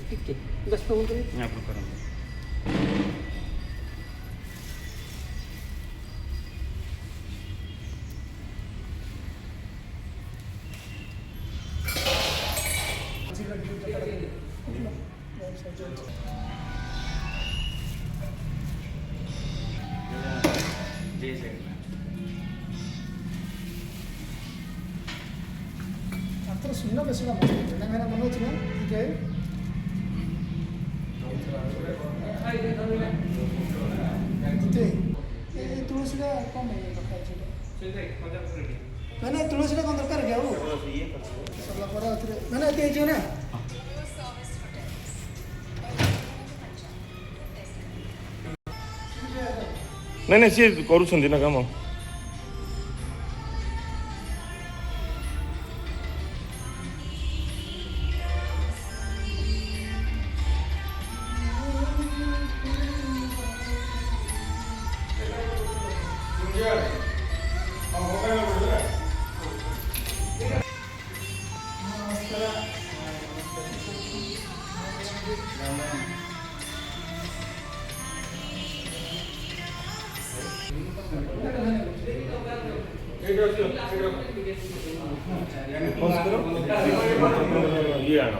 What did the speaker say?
ଟିକେ ବ୍ୟସ୍ତ ହୁଅନ୍ତୁନି। ଆପଣ କରନ୍ତୁ। जी सर। मात्र सुन्न बेसी काम मैंने मन अच्छे ना ठीक है तुलसी कौन मैंने तुलसी कौन दरकार क्या सरला मैंने ये ना नहीं नहीं सी करूँ ना कम ये आना